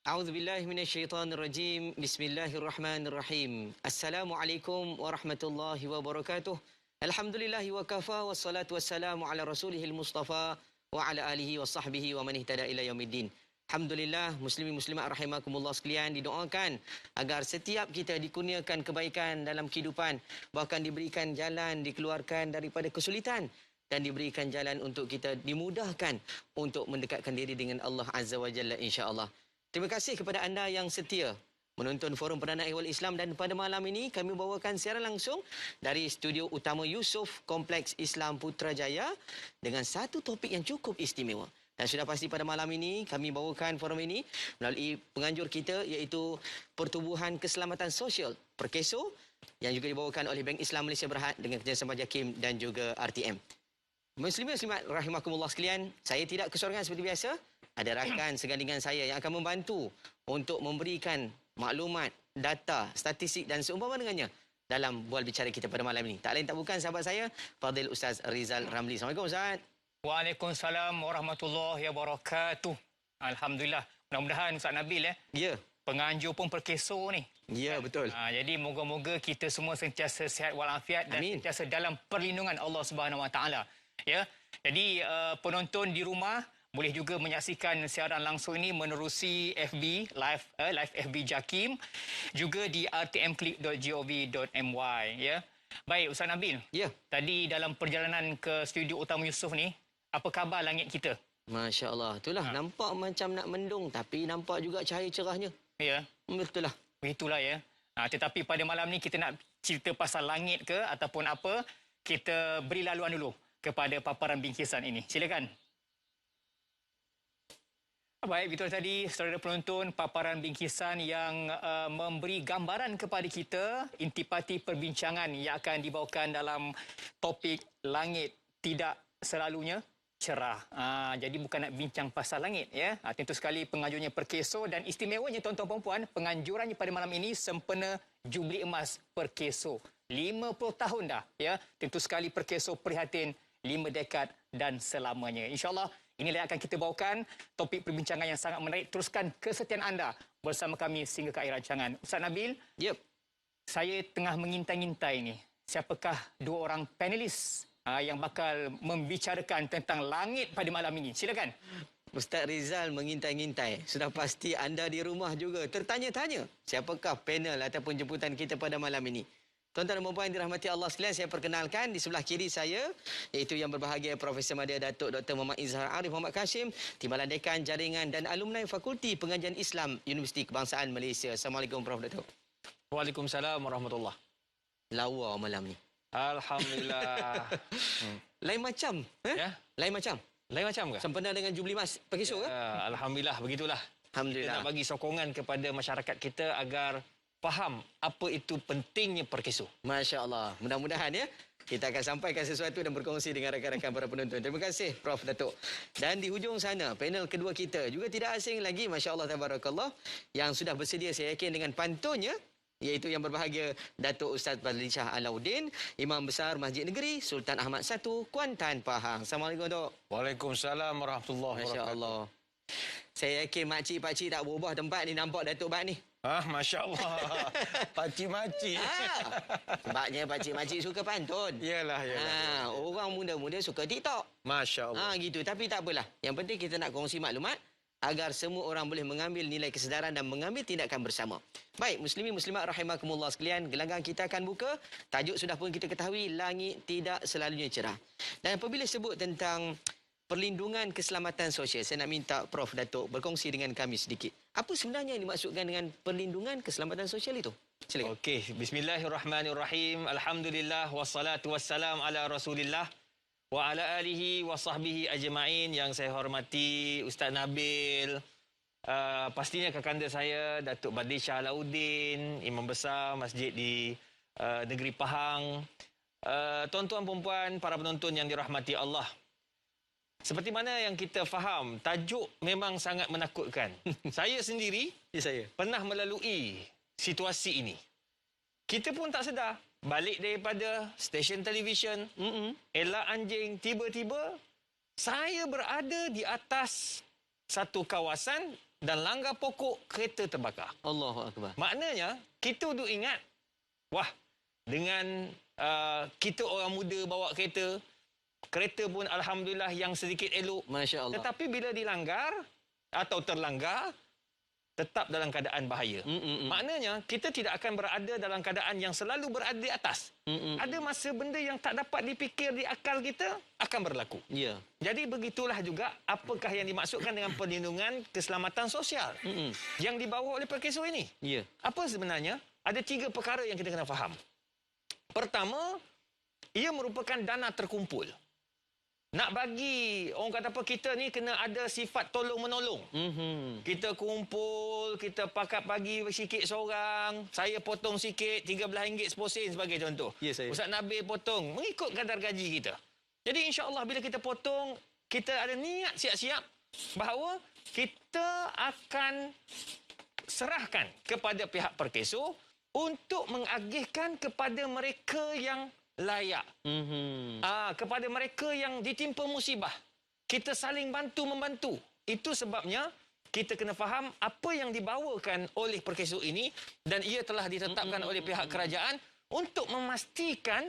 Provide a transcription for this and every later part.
A'udzubillahi minasyaitonirrajim. Bismillahirrahmanirrahim. Assalamualaikum warahmatullahi wabarakatuh. Alhamdulillahi wa kafa wassalatu wassalamu ala rasulihil mustafa wa ala alihi wa sahbihi wa man ihtada ila yaumiddin. Alhamdulillah, muslimin muslimat rahimakumullah sekalian, didoakan agar setiap kita dikurniakan kebaikan dalam kehidupan, bahkan diberikan jalan dikeluarkan daripada kesulitan dan diberikan jalan untuk kita dimudahkan untuk mendekatkan diri dengan Allah Azza wa Jalla insya-Allah. Terima kasih kepada anda yang setia menonton Forum Perdana Ehwal Islam, dan pada malam ini kami bawakan siaran langsung dari studio utama Yusof Kompleks Islam Putrajaya dengan satu topik yang cukup istimewa. Dan sudah pasti pada malam ini kami bawakan forum ini melalui penganjur kita, iaitu Pertubuhan Keselamatan Sosial Perkeso, yang juga dibawakan oleh Bank Islam Malaysia Berhad dengan kerjasama JAKIM dan juga RTM. Muslimin muslimat rahimakumullah sekalian, saya tidak kesorangan seperti biasa. Ada rakan segandingan saya yang akan membantu untuk memberikan maklumat, data, statistik dan seumpama dengannya dalam bual bicara kita pada malam ini. Tak lain tak bukan sahabat saya, Fadil Ustaz Rizal Ramli. Assalamualaikum Ustaz. Waalaikumsalam warahmatullahi wabarakatuh. Alhamdulillah. Mudah-mudahan Ustaz Nabil Ya. penganjur pun perkeso ni. Ya, betul. Jadi moga-moga kita semua sentiasa sihat walafiat dan Amin. sentiasa dalam perlindungan Allah Subhanahu Wa Taala. Ya. Jadi penonton di rumah boleh juga menyaksikan siaran langsung ini menerusi FB live FB JAKIM, juga di rtmclip.gov.my ya. Baik Ustaz Nabil. Ya. Tadi dalam perjalanan ke studio utama Yusof ni, apa khabar langit kita? Masya-Allah. Itulah nampak macam nak mendung tapi nampak juga cahaya cerahnya. Ya. Betul lah. Begitulah ya. Tetapi pada malam ni kita nak cerita pasal langit ke ataupun apa, kita beri laluan dulu kepada paparan bingkisan ini. Silakan. Baik, betul tadi saudara penonton, paparan bingkisan yang memberi gambaran kepada kita intipati perbincangan yang akan dibawakan dalam topik langit tidak selalunya cerah. Jadi bukan nak bincang pasal langit ya. Tentu sekali penganjurnya Perkeso, dan istimewanya tuan-tuan dan puan, penganjurannya pada malam ini sempena Jubli Emas Perkeso. 50 tahun dah ya. Tentu sekali Perkeso prihatin 5 dekad dan selamanya. InsyaAllah inilah yang akan kita bawakan, topik perbincangan yang sangat menarik. Teruskan kesetiaan anda bersama kami sehingga ke akhir rancangan. Ustaz Nabil, Yep. saya tengah mengintai-ngintai ni. Siapakah dua orang panelis yang bakal membicarakan tentang langit pada malam ini? Silakan. Ustaz Rizal mengintai-ngintai. Sudah pasti anda di rumah juga tertanya-tanya siapakah panel ataupun jemputan kita pada malam ini. Tuan-tuan dan puan yang dirahmati Allah sekalian, saya perkenalkan di sebelah kiri saya, iaitu yang berbahagia Profesor Madya Datuk Dr. Muhammad Izhar Arif Muhammad Kashim, Timbalan Dekan Jaringan dan Alumni Fakulti Pengajian Islam Universiti Kebangsaan Malaysia. Assalamualaikum Prof. Datuk. Waalaikumsalam warahmatullahi. Lawa malam ni. Alhamdulillah. Lain macam. Ya? Lain macam. Lain macam ke? Sempena dengan Jubli Emas Perkeso ke? Alhamdulillah, begitulah. Kita Alhamdulillah. nak bagi sokongan kepada masyarakat kita agar faham apa itu pentingnya Perkeso. Masya Allah. Mudah-mudahan ya kita akan sampaikan sesuatu dan berkongsi dengan rakan-rakan para penonton. Terima kasih Prof. Datuk. Dan di hujung sana, panel kedua kita juga tidak asing lagi, Masya Allah Tabarakallah, yang sudah bersedia saya yakin dengan pantunnya, iaitu yang berbahagia Datuk Ustaz Fadli Shah Alauddin, Imam Besar Masjid Negeri Sultan Ahmad I, Kuantan, Pahang. Assalamualaikum Dok. Waalaikumsalam warahmatullahi Masya wabarakatuh. Allah. Saya yakin makcik-pakcik tak berubah tempat ni, nampak Datuk Bat ni. Masya Allah. Pakcik-makcik. Sebabnya pakcik-makcik suka pantun. Yalah. Orang muda-muda suka TikTok. Masya Allah. Gitu. Tapi tak apalah. Yang penting kita nak kongsi maklumat agar semua orang boleh mengambil nilai kesedaran dan mengambil tindakan bersama. Baik, muslimin muslimat rahimakumullah sekalian, gelanggang kita akan buka. Tajuk sudah pun kita ketahui, langit tidak selalunya cerah. Dan apabila sebut tentang perlindungan keselamatan sosial, saya nak minta Prof. Datuk berkongsi dengan kami sedikit. Apa sebenarnya yang dimaksudkan dengan perlindungan keselamatan sosial itu? Silakan. Okey, bismillahirrahmanirrahim. Alhamdulillah wassalatu wassalam ala Rasulillah wa ala alihi wa sahbihi ajma'in. Yang saya hormati Ustaz Nabil, pastinya kakanda saya Datuk Fadli Shah Alauddin, Imam Besar Masjid di Negeri Pahang, tuan-tuan puan-puan, para penonton yang dirahmati Allah. Seperti mana yang kita faham, tajuk memang sangat menakutkan. Saya sendiri pernah melalui situasi ini. Kita pun tak sedar. Balik daripada stesen televisyen, elak anjing, tiba-tiba saya berada di atas satu kawasan dan langgar pokok, kereta terbakar. Allahu Akbar. Maknanya, kita duk ingat, wah, dengan kita orang muda bawa kereta, kereta pun Alhamdulillah yang sedikit elok. Masya Allah. Tetapi bila dilanggar atau terlanggar, tetap dalam keadaan bahaya. Maknanya, kita tidak akan berada dalam keadaan yang selalu berada di atas. Ada masa benda yang tak dapat dipikir di akal kita akan berlaku. Ya. Jadi begitulah juga apakah yang dimaksudkan dengan perlindungan keselamatan sosial yang dibawa oleh perkeso ini. Ya. Apa sebenarnya? Ada 3 perkara yang kita kena faham. Pertama, ia merupakan dana terkumpul. Nak bagi, orang kata apa, kita ni kena ada sifat tolong-menolong. Kita kumpul, kita pakat bagi sikit seorang, saya potong sikit, RM13 10 sen sebagai contoh. Ya, saya. Ustaz Nabil potong, mengikut kadar gaji kita. Jadi insya-Allah bila kita potong, kita ada niat siap-siap bahawa kita akan serahkan kepada pihak perkeso untuk mengagihkan kepada mereka yang layak. Kepada mereka yang ditimpa musibah. Kita saling bantu-membantu. Itu sebabnya kita kena faham apa yang dibawakan oleh perkeso ini dan ia telah ditetapkan oleh pihak kerajaan untuk memastikan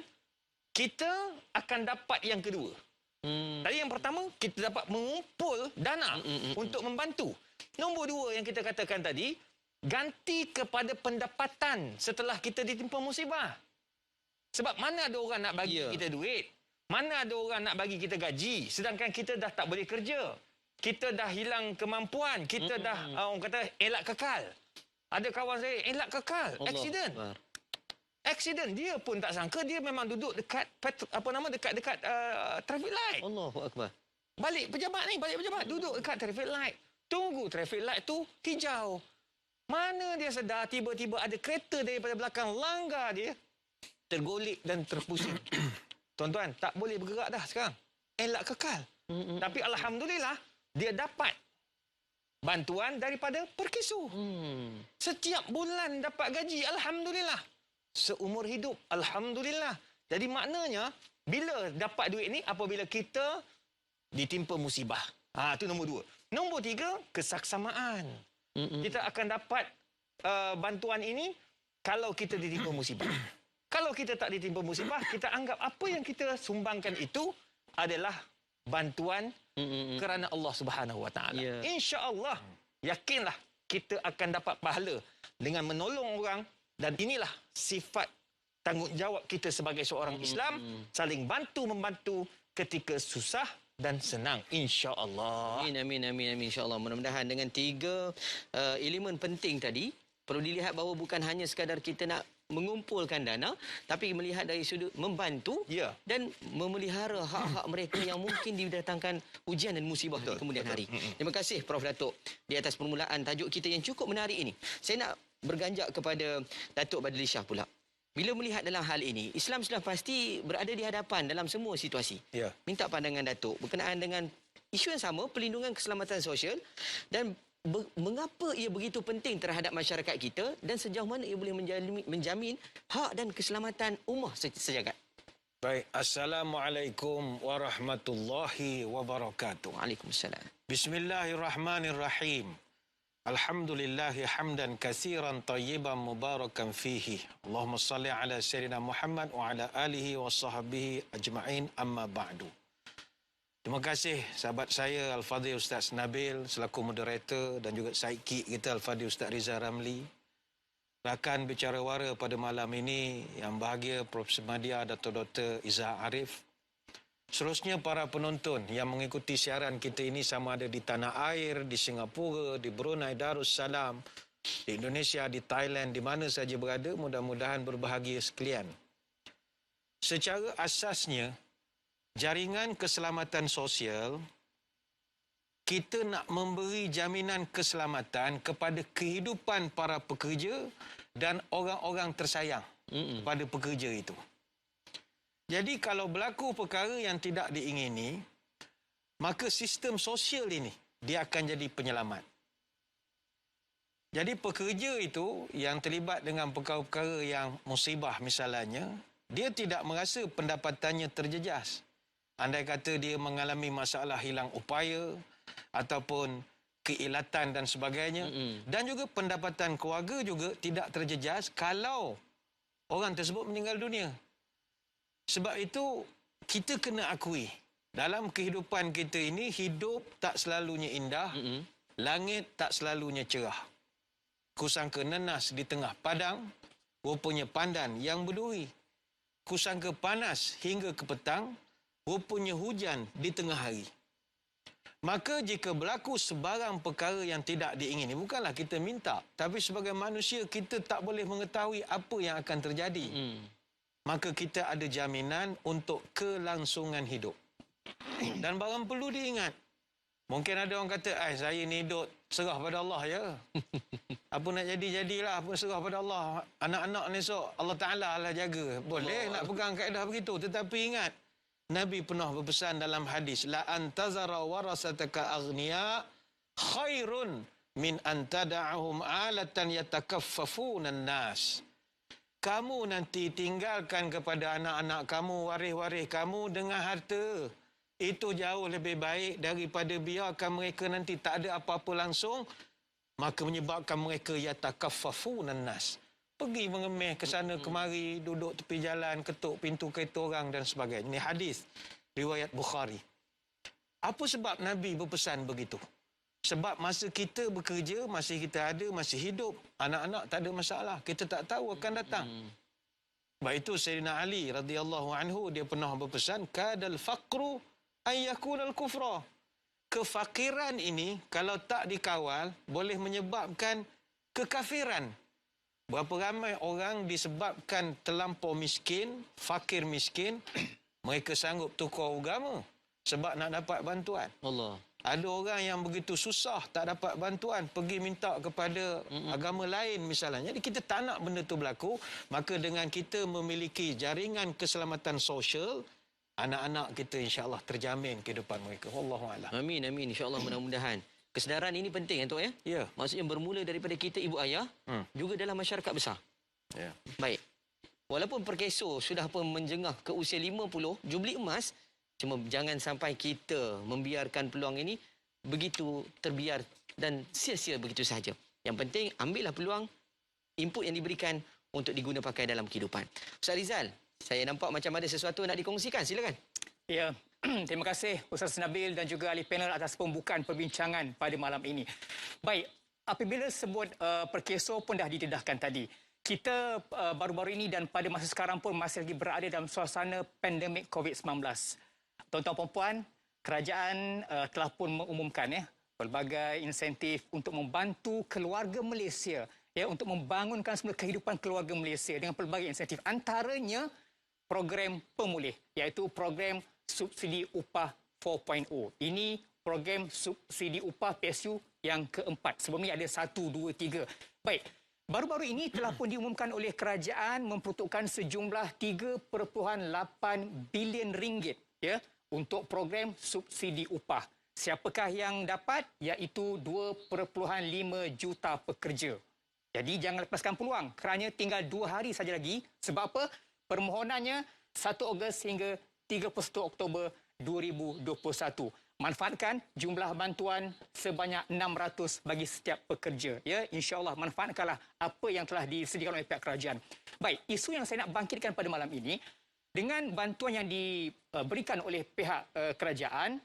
kita akan dapat yang kedua. Tadi yang pertama, kita dapat mengumpul dana untuk membantu. Nombor 2 yang kita katakan tadi, ganti kepada pendapatan setelah kita ditimpa musibah. Sebab mana ada orang nak bagi kita duit? Mana ada orang nak bagi kita gaji? Sedangkan kita dah tak boleh kerja. Kita dah hilang kemampuan. Kita dah, orang kata, elak kekal. Ada kawan saya, elak kekal. Aksiden. Aksiden. Dia pun tak sangka. Dia memang duduk dekat, dekat traffic light. Allahu Akbar. Balik pejabat. Duduk dekat traffic light. Tunggu traffic light tu hijau. Mana dia sedar tiba-tiba ada kereta daripada belakang langgar dia. Tergolek dan terpusing. Tuan-tuan, tak boleh bergerak dah sekarang. Elak kekal. Tapi Alhamdulillah, dia dapat bantuan daripada perkeso. Setiap bulan dapat gaji. Alhamdulillah. Seumur hidup. Alhamdulillah. Jadi maknanya, bila dapat duit ni, apabila kita ditimpa musibah. Itu nombor 2. Nombor 3, kesaksamaan. Kita akan dapat bantuan ini kalau kita ditimpa musibah. Kalau kita tak ditimpa musibah, kita anggap apa yang kita sumbangkan itu adalah bantuan kerana Allah Subhanahu Wa Taala. Insya-Allah, yakinlah kita akan dapat pahala dengan menolong orang dan inilah sifat tanggungjawab kita sebagai seorang Islam, saling bantu-membantu ketika susah dan senang, insya-Allah. Amin insya-Allah. Mudah-mudahan dengan 3 elemen penting tadi perlu dilihat bahawa bukan hanya sekadar kita nak mengumpulkan dana, tapi melihat dari sudut membantu dan memelihara hak-hak mereka yang mungkin didatangkan ujian dan musibah di kemudian hari. Terima kasih Prof Datuk di atas permulaan tajuk kita yang cukup menarik ini. Saya nak berganjak kepada Datuk Badli Shah pula. Bila melihat dalam hal ini, Islam sudah pasti berada di hadapan dalam semua situasi. Minta pandangan Datuk berkenaan dengan isu yang sama, pelindungan keselamatan sosial dan mengapa ia begitu penting terhadap masyarakat kita dan sejauh mana ia boleh menjamin hak dan keselamatan ummah sejagat. Baik, Assalamualaikum warahmatullahi wabarakatuh. Waalaikumsalam. Bismillahirrahmanirrahim. Alhamdulillahi hamdan katsiran tayyiban mubarakan fihi. Allahumma salli ala sayyidina Muhammad wa ala alihi wa sahbihi ajma'in, amma ba'du. Terima kasih sahabat saya Al-Fadhil Ustaz Nabil selaku moderator dan juga sidekick kita Al-Fadhil Ustaz Riza Ramli. Rakan bicara wara pada malam ini yang bahagia Profesor Madya Dato' Dr. Izzah Arif. Seterusnya para penonton yang mengikuti siaran kita ini sama ada di tanah air, di Singapura, di Brunei Darussalam, di Indonesia, di Thailand, di mana saja berada, mudah-mudahan berbahagia sekalian. Secara asasnya, jaringan keselamatan sosial, kita nak memberi jaminan keselamatan kepada kehidupan para pekerja dan orang-orang tersayang pada pekerja itu. Jadi kalau berlaku perkara yang tidak diingini, maka sistem sosial ini dia akan jadi penyelamat. Jadi pekerja itu yang terlibat dengan perkara-perkara yang musibah misalnya, dia tidak merasa pendapatannya terjejas. Andai kata dia mengalami masalah hilang upaya ataupun keilatan dan sebagainya. Dan juga pendapatan keluarga juga tidak terjejas kalau orang tersebut meninggal dunia. Sebab itu, kita kena akui, dalam kehidupan kita ini, hidup tak selalunya indah, langit tak selalunya cerah. Kusangka nenas di tengah padang, rupanya pandan yang berduri. Kusangka panas hingga ke petang, rupanya hujan di tengah hari. Maka jika berlaku sebarang perkara yang tidak diingini, bukanlah kita minta, tapi sebagai manusia kita tak boleh mengetahui apa yang akan terjadi. Maka kita ada jaminan untuk kelangsungan hidup. Dan barang perlu diingat. Mungkin ada orang kata, saya ni hidup serah pada Allah ya. Apa nak jadi-jadilah, apa serah pada Allah. Anak-anak ni Allah Ta'ala lah jaga. Boleh nak pegang kaedah begitu. Tetapi ingat, Nabi pernah berpesan dalam hadis, la antazara warasataka aghniya khairun min antada'ahum alatan yatakaffafuna an-nas. Kamu nanti tinggalkan kepada anak-anak kamu, waris-waris kamu dengan harta. Itu jauh lebih baik daripada biarkan mereka nanti tak ada apa-apa langsung, maka menyebabkan mereka yatakaffafuna an-nas. Pergi mengemeh ke sana kemari, duduk tepi jalan, ketuk pintu kereta orang dan sebagainya. Ini hadis riwayat Bukhari. Apa sebab Nabi berpesan begitu? Sebab masa kita bekerja, masih kita ada, masih hidup, anak-anak tak ada masalah. Kita tak tahu akan datang. Sebab itu Sayyidina Ali radhiyallahu anhu dia pernah berpesan, kadal faqru ayyakunal kufra. Kefakiran ini kalau tak dikawal boleh menyebabkan kekafiran. Berapa ramai orang disebabkan terlampau miskin, fakir miskin, mereka sanggup tukar agama sebab nak dapat bantuan. Allah. Ada orang yang begitu susah tak dapat bantuan, pergi minta kepada agama lain misalnya. Jadi kita tak nak benda tu berlaku, maka dengan kita memiliki jaringan keselamatan sosial, anak-anak kita insya-Allah terjamin kehidupan mereka. Wallahualam. Amin, amin. InsyaAllah mudah-mudahan. Kesedaran ini penting, Tok, ya? Ya. Maksudnya bermula daripada kita, ibu ayah, juga dalam masyarakat besar. Ya. Baik. Walaupun perkeso sudah pun menjengah ke usia 50, jubli emas, cuma jangan sampai kita membiarkan peluang ini begitu terbiar dan sia-sia begitu sahaja. Yang penting, ambillah peluang, input yang diberikan untuk diguna pakai dalam kehidupan. Ustaz Rizal, saya nampak macam ada sesuatu nak dikongsikan. Silakan. Ya, terima kasih Ustaz Nabil dan juga ahli panel atas pembukaan perbincangan pada malam ini. Baik, apabila sebut perkeso pun dah didedahkan tadi. Kita baru-baru ini dan pada masa sekarang pun masih lagi berada dalam suasana pandemik COVID-19. Tuan-tuan dan puan, kerajaan telah pun mengumumkan pelbagai insentif untuk membantu keluarga Malaysia untuk membangunkan semula kehidupan keluarga Malaysia dengan pelbagai insentif, antaranya program pemulih iaitu program subsidi upah 4.0. Ini program subsidi upah PSU yang keempat. Sebelum ini ada 1, 2, 3. Baik, baru-baru ini telah pun diumumkan oleh kerajaan memperuntukkan sejumlah 3.8 bilion ringgit untuk program subsidi upah. Siapakah yang dapat? Iaitu 2.5 juta pekerja. Jadi jangan lepaskan peluang kerana tinggal 2 hari saja lagi. Sebab apa? Permohonannya 1 Ogos hingga 31 Oktober 2021. Manfaatkan jumlah bantuan sebanyak 600 bagi setiap pekerja. Ya, insya-Allah manfaatkanlah apa yang telah disediakan oleh pihak kerajaan. Baik, isu yang saya nak bangkitkan pada malam ini, dengan bantuan yang diberikan oleh pihak kerajaan,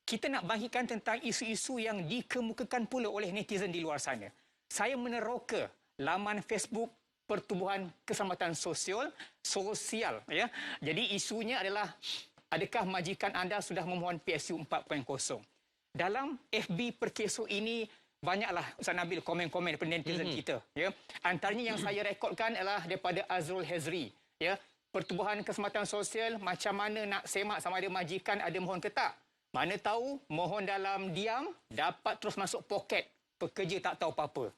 kita nak bangkitkan tentang isu-isu yang dikemukakan pula oleh netizen di luar sana. Saya meneroka laman Facebook Pertubuhan Keselamatan Sosial ya. Jadi isunya adalah, adakah majikan anda sudah memohon PSU 4.0? Dalam FB Perkeso ini banyaklah Ustaz Nabil komen-komen daripada netizen kita ya. Antaranya yang saya rekodkan adalah daripada Azrul Hezri ya. Pertubuhan Keselamatan Sosial, macam mana nak semak sama ada majikan ada mohon ke tak? Mana tahu mohon dalam diam dapat terus masuk poket pekerja tak tahu apa-apa.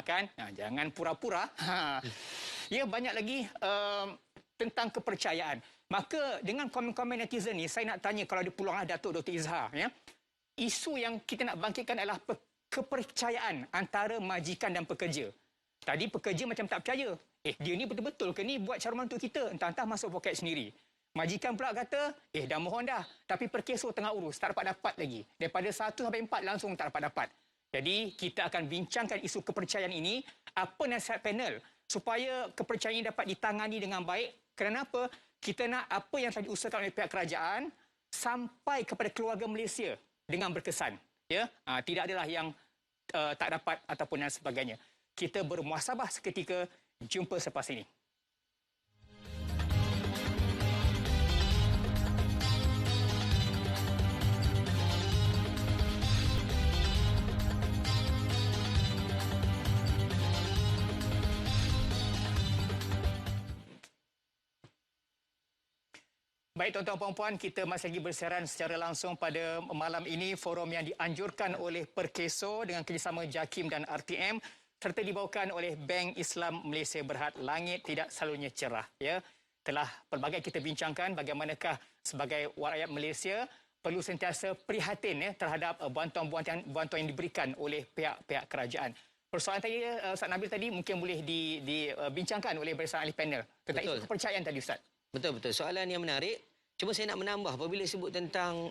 Kan? Jangan pura-pura. Ya, banyak lagi tentang kepercayaan. Maka dengan komen-komen netizen ni, saya nak tanya kalau ada peluanglah Datuk Dr. Izhar. Ya? Isu yang kita nak bangkitkan adalah kepercayaan antara majikan dan pekerja. Tadi pekerja macam tak percaya. Dia ni betul-betul ke ni buat caruman untuk kita? Entah-entah masuk poket sendiri. Majikan pula kata, dah mohon dah. Tapi perkeso tengah urus, tak dapat lagi. Daripada 1 sampai 4 langsung tak dapat. Jadi, kita akan bincangkan isu kepercayaan ini. Apa nasihat panel supaya kepercayaan ini dapat ditangani dengan baik. Kenapa? Kita nak apa yang telah diusahakan oleh pihak kerajaan sampai kepada keluarga Malaysia dengan berkesan. Ya, tidak adalah yang tak dapat ataupun dan sebagainya. Kita bermuhasabah seketika. Jumpa selepas ini. Baik tuan-tuan dan puan-puan, kita masih lagi bersiaran secara langsung pada malam ini, forum yang dianjurkan oleh Perkeso dengan kerjasama JAKIM dan RTM serta dibawakan oleh Bank Islam Malaysia Berhad. Langit tidak selalunya cerah. Ya, telah pelbagai kita bincangkan bagaimanakah sebagai rakyat Malaysia perlu sentiasa prihatin terhadap bantuan yang diberikan oleh pihak-pihak kerajaan. Persoalan tadi, Ustaz Nabil tadi mungkin boleh dibincangkan oleh barisan ahli panel tentang isu kepercayaan tadi, Ustaz. Betul-betul. Soalan yang menarik. Cuma saya nak menambah apabila sebut tentang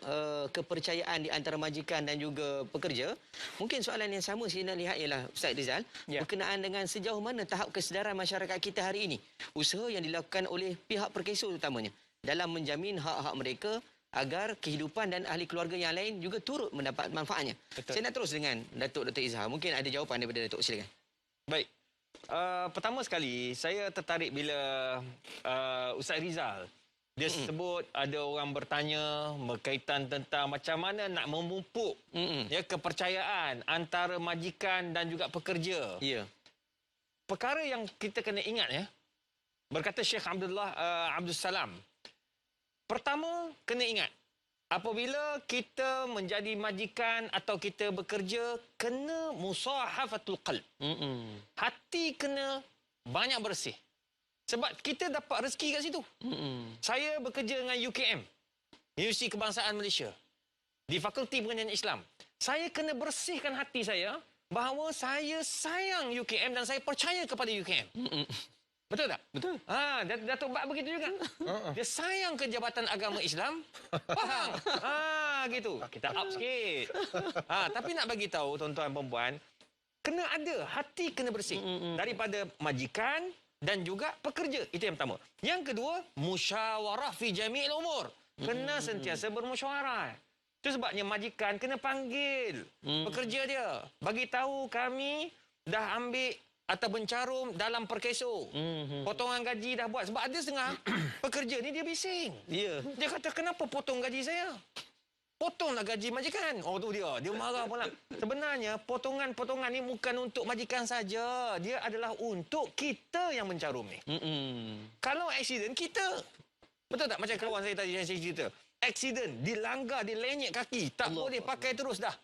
kepercayaan di antara majikan dan juga pekerja. Mungkin soalan yang sama saya nak lihat ialah Ustaz Rizal. Berkenaan dengan sejauh mana tahap kesedaran masyarakat kita hari ini. Usaha yang dilakukan oleh pihak Perkeso terutamanya. Dalam menjamin hak-hak mereka agar kehidupan dan ahli keluarga yang lain juga turut mendapat manfaatnya. Betul. Saya nak terus dengan Datuk Dr. Izhar. Mungkin ada jawapan daripada Datuk. Silakan. Baik. Pertama sekali, saya tertarik bila Ustaz Rizal dia sebut ada orang bertanya berkaitan tentang macam mana nak memupuk kepercayaan antara majikan dan juga pekerja. Ya. Perkara yang kita kena ingat berkata Syekh Abdul Salam. Pertama, kena ingat apabila kita menjadi majikan atau kita bekerja, kena musahafatul qalb. Hati kena banyak bersih. Sebab kita dapat rezeki kat situ. Saya bekerja dengan UKM, Universiti Kebangsaan Malaysia, di Fakulti Pengajian Islam. Saya kena bersihkan hati saya bahawa saya sayang UKM dan saya percaya kepada UKM. Betul tak? Betul. Datuk Bak begitu juga. Dia sayang ke Jabatan Agama Islam. Faham? Gitu. Kita up sikit. Tapi nak bagi tahu tuan-tuan dan puan-puan, kena ada, hati kena bersih. Daripada majikan dan juga pekerja. Itu yang pertama. Yang kedua, musyawarah fi jami'il umur. Kena sentiasa bermusyawarah. Itu sebabnya majikan kena panggil pekerja dia. Bagi tahu kami dah ambil atau mencarum dalam Perkeso. Potongan gaji dah buat. Sebab ada setengah pekerja ni dia bising. Dia kata, kenapa potong gaji saya? Potonglah gaji majikan. Oh, tu dia. Dia marah pula. Sebenarnya, potongan-potongan ni bukan untuk majikan saja. Dia adalah untuk kita yang mencarum ni. Kalau aksiden, kita. Betul tak? Macam kawan saya tadi yang saya cerita. Aksiden, dilanggar, dilenyek kaki. Tak boleh pakai terus dah.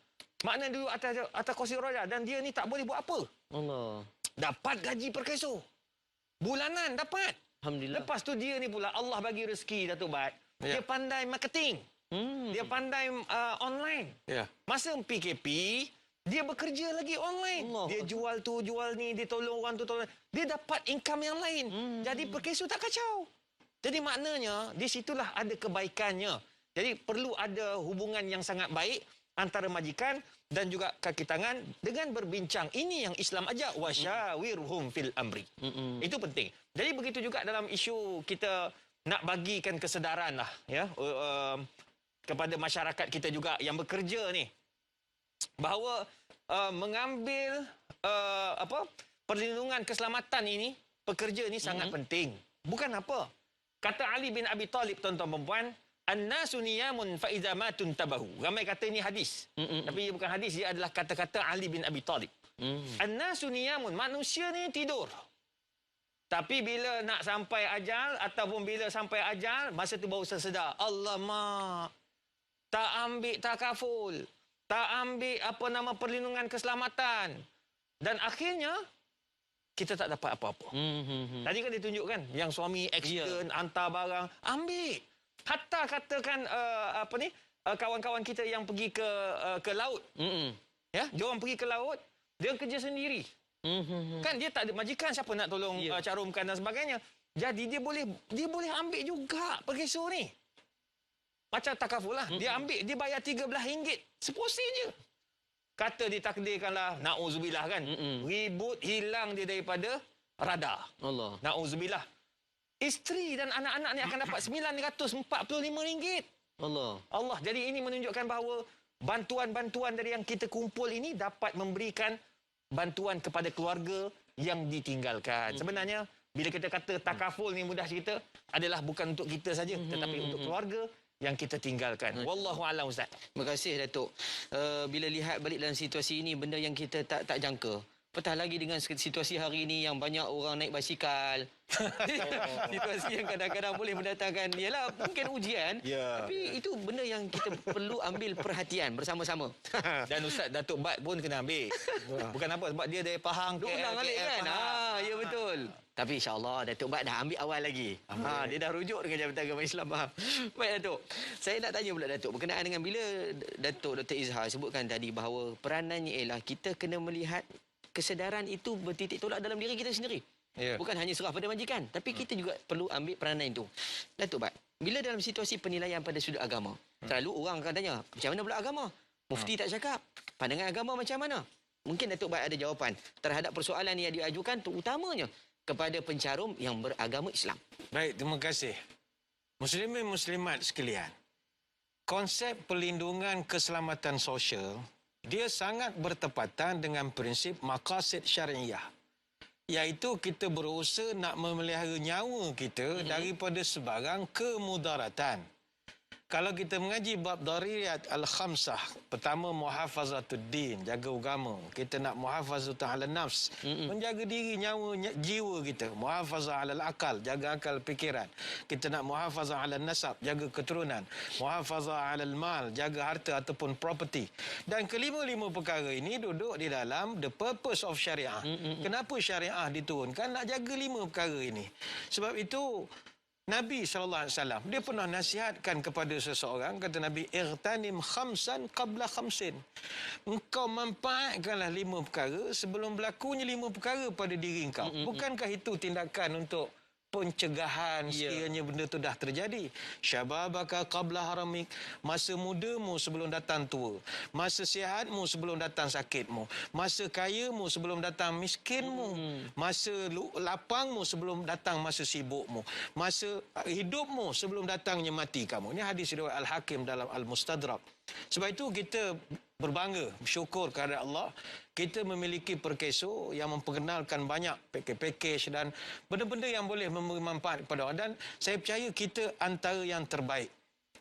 Maknanya dulu atas kursi roda. Dan dia ni tak boleh buat apa. Allah. Dapat gaji Perkeso. Bulanan dapat. Alhamdulillah. Lepas tu dia ni pula Allah bagi rezeki Datuk Bat. Dia pandai marketing. Dia pandai online. Masa PKP, dia bekerja lagi online. Dia jual tu, jual ni, dia tolong orang tu, tolong. Dia dapat income yang lain. Jadi Perkeso tak kacau. Jadi maknanya di situlah ada kebaikannya. Jadi perlu ada hubungan yang sangat baik antara majikan dan juga kaki tangan dengan berbincang. Ini yang Islam ajak, wasyawirhum fil amri. Itu penting. Jadi begitu juga dalam isu kita nak bagikan kesedaran lah kepada masyarakat kita juga yang bekerja ni, bahawa mengambil perlindungan keselamatan ini, pekerja ni sangat penting. Bukan apa. Kata Ali bin Abi Talib, tuan-tuan dan puan, an-nasu niyamun fa idza matun tabahu. Ramai kata ini hadis. Tapi ia bukan hadis, dia adalah kata-kata Ali bin Abi Talib. An-nasu niyamun, manusia ni tidur. Tapi bila nak sampai ajal ataupun bila sampai ajal, masa tu baru sedar, alamak, tak ambil takaful, tak ambil perlindungan keselamatan. Dan akhirnya kita tak dapat apa-apa. Tadi kan ditunjukkan yang suami accident, hantar barang, ambil. Hatta katakan kawan-kawan kita yang pergi ke laut. Ya, dia orang pergi ke laut, dia kerja sendiri. Kan dia tak ada majikan, siapa nak tolong carumkan dan sebagainya. Jadi dia boleh ambil juga perkeso ni. Macam takaful lah. Dia ambil, dia bayar RM13. Seposen je. Kata ditakdirkanlah, na'udzubillah kan. Ribut, hilang dia daripada radar. Allah. Na'udzubillah. Isteri dan anak-anak ni akan dapat RM945. Allah. Jadi ini menunjukkan bahawa bantuan-bantuan dari yang kita kumpul ini dapat memberikan bantuan kepada keluarga yang ditinggalkan. Sebenarnya, bila kita kata takaful ni mudah cerita, adalah bukan untuk kita saja, tetapi untuk keluarga yang kita tinggalkan. Wallahu a'lam, Ustaz. Terima kasih, Datuk. Bila lihat balik dalam situasi ini, benda yang kita tak jangka. Petah lagi dengan situasi hari ini yang banyak orang naik basikal. Situasi yang kadang-kadang boleh mendatangkan, yalah, mungkin ujian. Ya. Tapi itu benda yang kita perlu ambil perhatian bersama-sama. Dan Ustaz Datuk Bat pun kena ambil. Bukan apa, sebab dia dari Pahang Dia ulang balik kan? Ya betul. Tapi insyaAllah Datuk Bat dah ambil awal lagi. Dia dah rujuk dengan Jabatan Agama Islam. Baik Datuk. Saya nak tanya pula Datuk. Berkenaan dengan bila Dr. Izhar sebutkan tadi bahawa peranannya ialah kita kena melihat kesedaran itu bertitik tolak dalam diri kita sendiri. Ya. Bukan hanya serah pada majikan. Tapi kita juga perlu ambil peranan itu. Datuk Bat, bila dalam situasi penilaian pada sudut agama, selalu orang akan tanya, macam mana pula agama? Mufti tak cakap. Pandangan agama macam mana? Mungkin Datuk Bat ada jawapan terhadap persoalan yang diajukan terutamanya kepada pencarum yang beragama Islam. Baik, terima kasih. Muslimin muslimat sekalian, konsep perlindungan keselamatan sosial, dia sangat bertepatan dengan prinsip maqasid syariah. Iaitu kita berusaha nak memelihara nyawa kita daripada sebarang kemudaratan. Kalau kita mengaji bab daruriyat al-khamsah, pertama muhafazatud din, jaga agama. Kita nak muhafazatu ala nafs, menjaga diri, nyawa, jiwa kita. Muhafazah ala akal, jaga akal fikiran. Kita nak muhafazah ala nasab, jaga keturunan. Muhafazah ala mal, jaga harta ataupun property. Dan kelima-lima perkara ini duduk di dalam the purpose of syariah. Kenapa syariah diturunkan? Nak jaga lima perkara ini. Sebab itu Nabi SAW, dia pernah nasihatkan kepada seseorang, kata Nabi, irtanim khamsan qabla khamsin. Engkau manfaatkanlah lima perkara sebelum berlakunya lima perkara pada diri engkau. Bukankah itu tindakan untuk pencegahan sekiranya benda itu dah terjadi? Syababaka qabla haramik, masa mudamu sebelum datang tua, masa sihatmu sebelum datang sakitmu, masa kayamu sebelum datang miskinmu, masa lapangmu sebelum datang masa sibukmu, masa hidupmu sebelum datangnya mati kamu. Ini hadis riwayat Al-Hakim dalam Al-Mustadrak. Sebab itu kita berbangga, bersyukur kepada Allah, kita memiliki perkeso yang memperkenalkan banyak pakej-pakej dan benda-benda yang boleh memberi manfaat kepada orang. Dan saya percaya kita antara yang terbaik.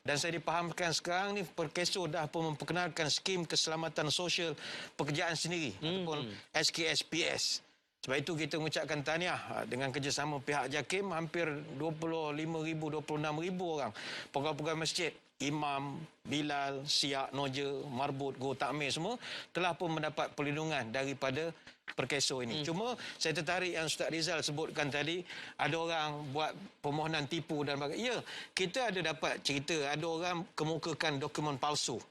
Dan saya dipahamkan sekarang ni perkeso dah pun memperkenalkan skim keselamatan sosial pekerjaan sendiri ataupun SKSPS. Sebab itu kita mengucapkan tahniah dengan kerjasama pihak JAKIM, hampir 25,000, 26,000 orang pegawai-pegawai masjid, imam, bilal, siak, noja, marbut, guru takmir semua telah pun mendapat perlindungan daripada perkeso ini. Cuma saya tertarik yang Ustaz Rizal sebutkan tadi, ada orang buat permohonan tipu dan sebagainya. Ya, kita ada dapat cerita ada orang kemukakan dokumen palsu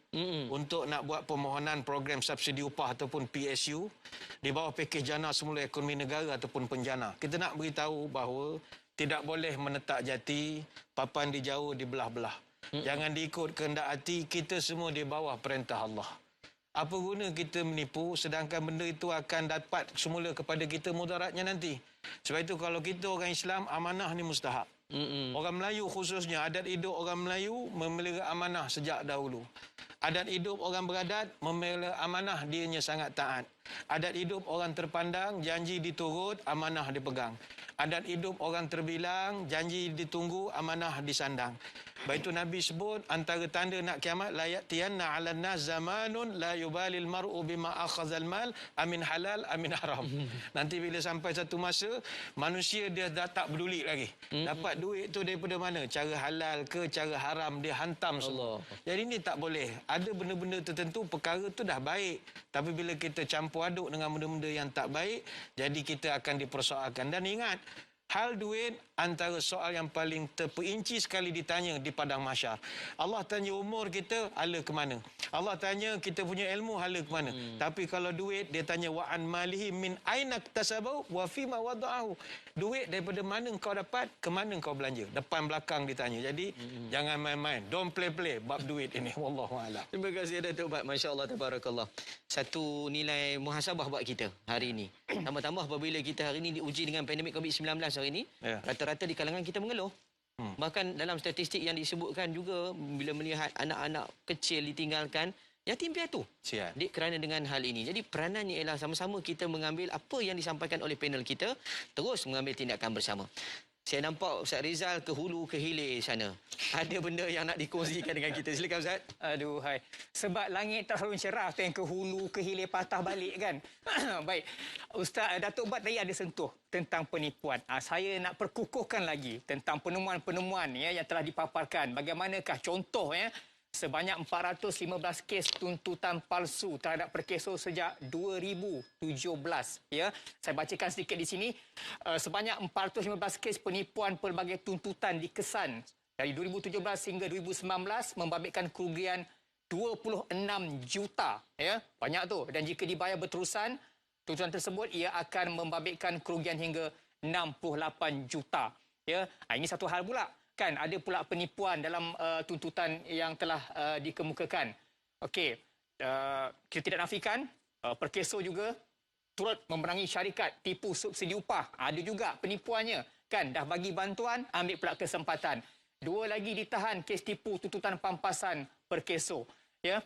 untuk nak buat permohonan program subsidi upah ataupun PSU di bawah pakej jana semula ekonomi negara ataupun penjana. Kita nak beritahu bahawa tidak boleh menetak jati, papan di jauh di belah-belah. Jangan diikut kehendak hati, kita semua di bawah perintah Allah. Apa guna kita menipu sedangkan benda itu akan dapat semula kepada kita mudaratnya nanti. Sebab itu kalau kita orang Islam, amanah ni mustahak. Orang Melayu khususnya, adat hidup orang Melayu memelihara amanah sejak dahulu. Adat hidup orang beradat memelihara amanah, dianya sangat taat. Adat hidup orang terpandang, janji diturut, amanah dipegang. Adat hidup orang terbilang, janji ditunggu, amanah disandang. Baik itu Nabi sebut antara tanda nak kiamat, la ya'tiyanna 'alan nas zamanun la yubalil mar'u bima akhazal mal amin halal amin haram. Nanti bila sampai satu masa manusia dia dah tak peduli lagi. Dapat duit tu daripada mana? Cara halal ke cara haram, dia hantam semua. Jadi ini tak boleh. Ada benda-benda tertentu perkara tu dah baik, tapi bila kita campur aduk dengan benda-benda yang tak baik, jadi kita akan dipersoalkan. Dan ingat, Hal duit antara soal yang paling terperinci sekali ditanya di padang mahsyar. Allah tanya umur kita, hala ke mana? Allah tanya kita punya ilmu, hala ke mana? Tapi kalau duit, dia tanya wa an malihi min aina iktasabahu wa fima wada'ahu. Duit daripada mana kau dapat, ke mana kau belanja? Depan belakang ditanya. Jadi jangan main-main. Don't play-play bab duit ini. Wallahu a'lam. Terima kasih Datuk Bat. Masya Allah, tabarakallah. Satu nilai muhasabah buat kita hari ini. Tambah-tambah apabila kita hari ini diuji dengan pandemik COVID-19 hari ini, Ya. rata-rata di kalangan kita mengeluh. Bahkan dalam statistik yang disebutkan juga, bila melihat anak-anak kecil ditinggalkan, yatim piatu. Siap. Kerana dengan hal ini. Jadi peranannya ialah sama-sama kita mengambil apa yang disampaikan oleh panel kita, terus mengambil tindakan bersama. Saya nampak Ustaz Rizal ke hulu ke hilir sana. Ada benda yang nak dikongsikan dengan kita. Silakan Ustaz. Aduh, hai. Sebab langit tak selalu cerah, tu yang ke hulu, ke hilir, patah balik kan. Baik. Ustaz Datuk Bat tadi ada sentuh tentang penipuan. Saya nak perkukuhkan lagi tentang penemuan-penemuan ya, yang telah dipaparkan. Bagaimanakah contoh ya, sebanyak 415 kes tuntutan palsu terhadap perkeso sejak 2017 ya. Saya bacakan sedikit di sini. Sebanyak 415 kes penipuan pelbagai tuntutan dikesan dari 2017 hingga 2019 membabitkan kerugian 26 juta ya. Banyak tu, dan jika dibayar berterusan tuntutan tersebut ia akan membabitkan kerugian hingga 68 juta ya. Ini satu hal pula. Kan ada pula penipuan dalam tuntutan yang telah dikemukakan. Okey, kita tidak nafikan perkeso juga turut memerangi syarikat tipu subsidi upah. Ada juga penipuannya. Kan dah bagi bantuan, ambil pula kesempatan. 2 lagi ditahan kes tipu tuntutan pampasan perkeso. Ya,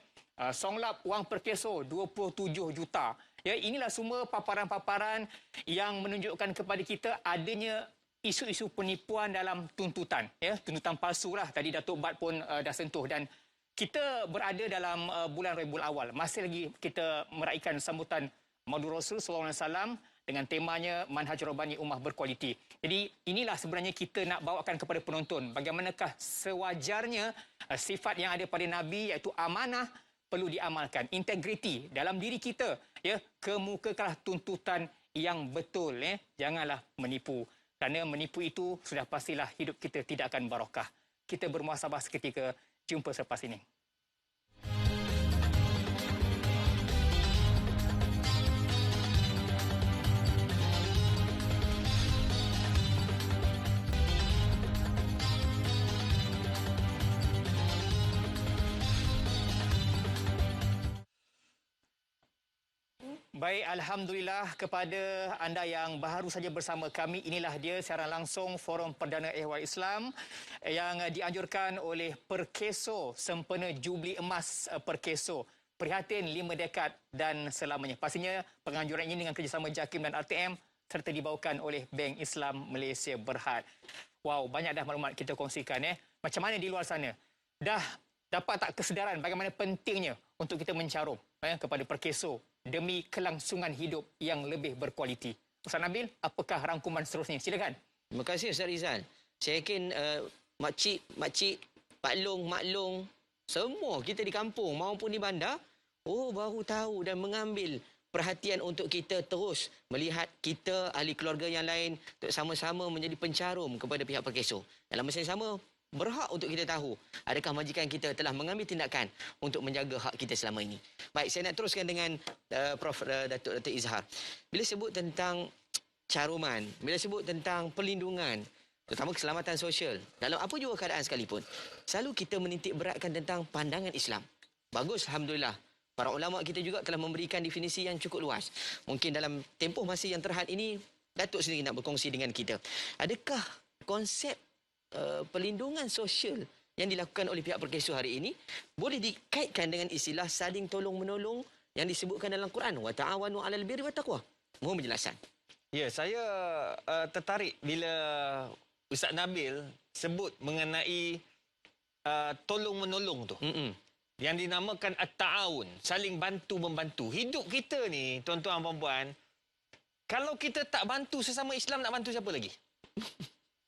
songlap wang perkeso 27 juta. Ya, inilah semua paparan-paparan yang menunjukkan kepada kita adanya isu-isu penipuan dalam tuntutan, ya, tuntutan palsu lah. Tadi Datuk Bat pun dah sentuh, dan kita berada dalam bulan Rabiul Awal. Masih lagi kita meraihkan sambutan Maulid Rasul sallallahu alaihi wasallam dengan temanya Manhaj Rabbani Ummah Berkualiti. Jadi inilah sebenarnya kita nak bawakan kepada penonton, bagaimanakah sewajarnya sifat yang ada pada Nabi, iaitu amanah perlu diamalkan, integriti dalam diri kita, ya, kemukakanlah tuntutan yang betul, ya. Janganlah menipu. Kerana menipu itu sudah pastilah hidup kita tidak akan barokah. Kita bermuhasabah seketika. Jumpa selepas ini. Baik, Alhamdulillah kepada anda yang baru saja bersama kami. Inilah dia siaran langsung Forum Perdana Ehwal Islam yang dianjurkan oleh Perkeso sempena Jubli Emas Perkeso. Prihatin 5 dekad dan selamanya. Pastinya penganjuran ini dengan kerjasama JAKIM dan RTM serta dibawakan oleh Bank Islam Malaysia Berhad. Wow, banyak dah maklumat kita kongsikan. Macam mana di luar sana? Dah dapat tak kesedaran bagaimana pentingnya untuk kita mencarum kepada Perkeso demi kelangsungan hidup yang lebih berkualiti. Ustaz Nabil, apakah rangkuman seterusnya? Silakan. Terima kasih Ustaz Rizal. Saya yakin makcik, pak long, semua kita di kampung maupun di bandar, baru tahu dan mengambil perhatian untuk kita terus melihat kita, ahli keluarga yang lain, untuk sama-sama menjadi pencarum kepada pihak Perkeso. Dalam masa yang sama, berhak untuk kita tahu adakah majikan kita telah mengambil tindakan untuk menjaga hak kita selama ini. Baik, saya nak teruskan dengan Prof. Datuk Izhar. Bila sebut tentang caruman, bila sebut tentang perlindungan, terutama keselamatan sosial, dalam apa jua keadaan sekalipun, selalu kita menitik beratkan tentang pandangan Islam. Bagus, Alhamdulillah. Para ulama kita juga telah memberikan definisi yang cukup luas. Mungkin dalam tempoh masa yang terhad ini, Datuk sendiri nak berkongsi dengan kita. Adakah konsep perlindungan sosial yang dilakukan oleh pihak Perkeso hari ini boleh dikaitkan dengan istilah saling tolong-menolong yang disebutkan dalam Quran, wa ta'awanu 'alal birri wat taqwa? Mohon penjelasan. Ya, saya tertarik bila Ustaz Nabil sebut mengenai tolong-menolong tu. Yang dinamakan at-ta'awun, saling bantu-membantu. Hidup kita ni, tuan-tuan dan puan-puan, kalau kita tak bantu sesama Islam, nak bantu siapa lagi?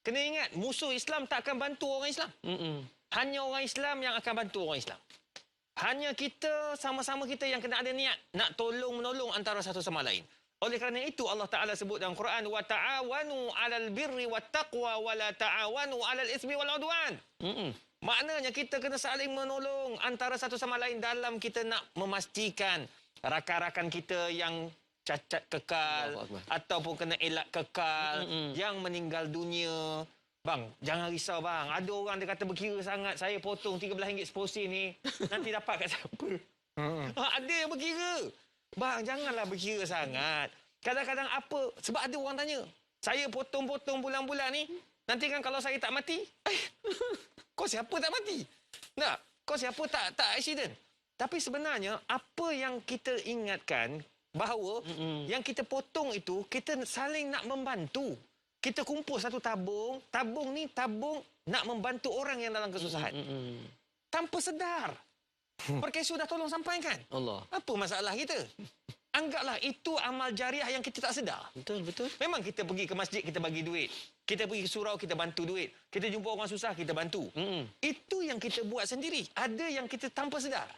Kena ingat, musuh Islam tak akan bantu orang Islam. Hanya orang Islam yang akan bantu orang Islam. Hanya kita, sama-sama kita yang kena ada niat nak tolong-menolong antara satu sama lain. Oleh kerana itu Allah Taala sebut dalam Quran, wa ta'awanu 'alal birri wat taqwa wa la ta'awanu 'alal ismi wal 'udwan. Maknanya kita kena saling menolong antara satu sama lain dalam kita nak memastikan rakan-rakan kita yang cacat kekal ataupun kena elak kekal, yang meninggal dunia. Bang, jangan risau bang. Ada orang dia kata berkira sangat, saya potong RM13 seposin ni, nanti dapat kat siapa? Ada yang berkira. Bang, janganlah berkira sangat. Kadang-kadang apa? Sebab ada orang tanya, saya potong-potong bulan-bulan ni, nanti kan kalau saya tak mati, kau siapa tak mati? Tak, kau siapa tak accident? Tapi sebenarnya, apa yang kita ingatkan, bahawa yang kita potong itu, kita saling nak membantu. Kita kumpul satu tabung, tabung ni tabung nak membantu orang yang dalam kesusahan. Tanpa sedar. Perkeso dah tolong sampaikan. Allah. Apa masalah kita? Anggaplah itu amal jariah yang kita tak sedar. Betul, betul. Memang kita pergi ke masjid, kita bagi duit. Kita pergi ke surau, kita bantu duit. Kita jumpa orang susah, kita bantu. Itu yang kita buat sendiri. Ada yang kita tanpa sedar.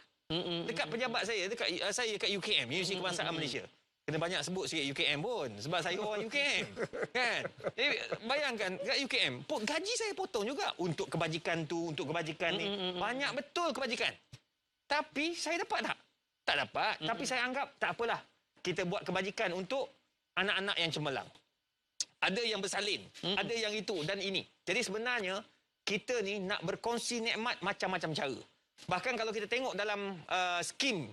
Dekat pejabat saya, dekat UKM, Universiti Kebangsaan Malaysia. Kena banyak sebut sikit UKM pun. Sebab saya orang UKM. Kan? Jadi, bayangkan, kat UKM, gaji saya potong juga. Untuk kebajikan tu, untuk kebajikan ni. Banyak betul kebajikan. Tapi saya dapat tak? Tak dapat. Tapi saya anggap tak apalah. Kita buat kebajikan untuk anak-anak yang cemerlang. Ada yang bersalin. Ada yang itu dan ini. Jadi sebenarnya kita ni nak berkongsi nikmat macam-macam cara. Bahkan kalau kita tengok dalam skim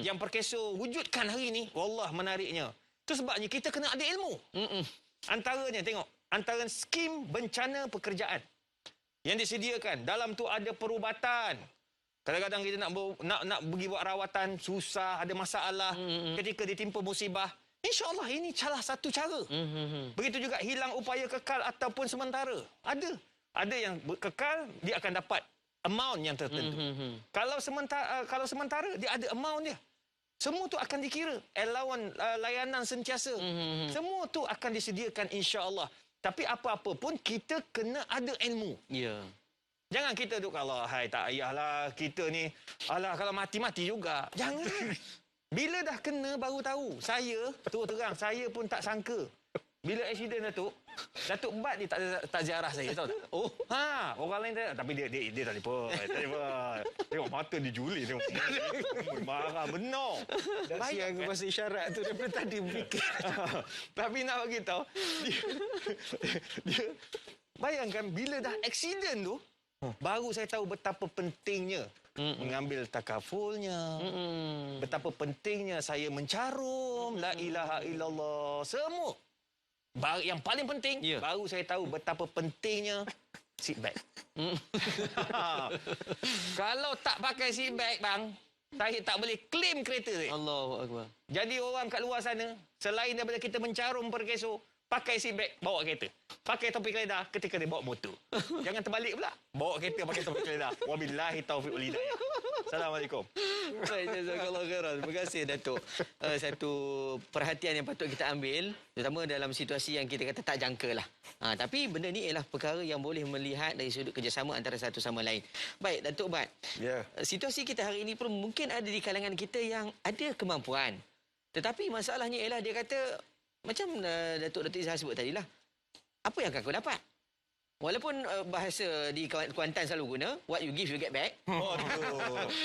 yang Perkeso wujudkan hari ini, wallah menariknya. Itu sebabnya kita kena ada ilmu. Antaranya tengok, antara skim bencana pekerjaan yang disediakan, dalam tu ada perubatan. Kadang-kadang kita nak pergi buat rawatan, susah, ada masalah ketika ditimpa musibah. InsyaAllah ini salah satu cara. Begitu juga hilang upaya kekal ataupun sementara. Ada. Ada yang kekal, dia akan dapat amount yang tertentu. Kalau sementara, dia ada amount dia. Semua tu akan dikira. Allowance, layanan sentiasa. Semua tu akan disediakan insya-Allah. Tapi apa-apa pun kita kena ada ilmu. Ya. Jangan kita duk kalau hai tak payahlah kita ni alah kalau mati-mati juga. Jangan. Bila dah kena baru tahu. Saya terus terang saya pun tak sangka. Bila accident Datuk Bat ni tak ziarah saya, tahu tak? Oh, orang lain tak, tapi dia tak telefon. Tengok mata dia juli, tengok. Marah benar. Dah siang aku bahasa isyarat tu daripada tadi berfikir. Tapi nak bagi tahu, dia bayangkan bila dah accident tu, baru saya tahu betapa pentingnya mengambil takafulnya. Betapa pentingnya saya mencarum la ilaha illallah. Semua. Yang paling penting, baru saya tahu betapa pentingnya seat belt. Kalau tak pakai seat belt, bang, saya tak boleh claim kereta saya. Allahu Akbar. Jadi orang kat luar sana, selain daripada kita mencarum Perkeso, pakai seat belt, bawa kereta. Pakai topi keledar ketika dia bawa motor. Jangan terbalik pula. Bawa kereta pakai topi keledar. Wabillahi taufiq wal hidayah. Assalamualaikum. Baik, jazakallahu khairan. Terima kasih Datuk. Satu perhatian yang patut kita ambil, terutama dalam situasi yang kita kata tak jangka lah. Tapi benda ni ialah perkara yang boleh melihat dari sudut kerjasama antara satu sama lain. Baik, Datuk Bat. Ya. Situasi kita hari ini pun mungkin ada di kalangan kita yang ada kemampuan. Tetapi masalahnya ialah dia kata, macam Datuk Izhar sebut tadi lah, apa yang akan kau dapat? Walaupun bahasa di Kuantan selalu guna, what you give, you get back.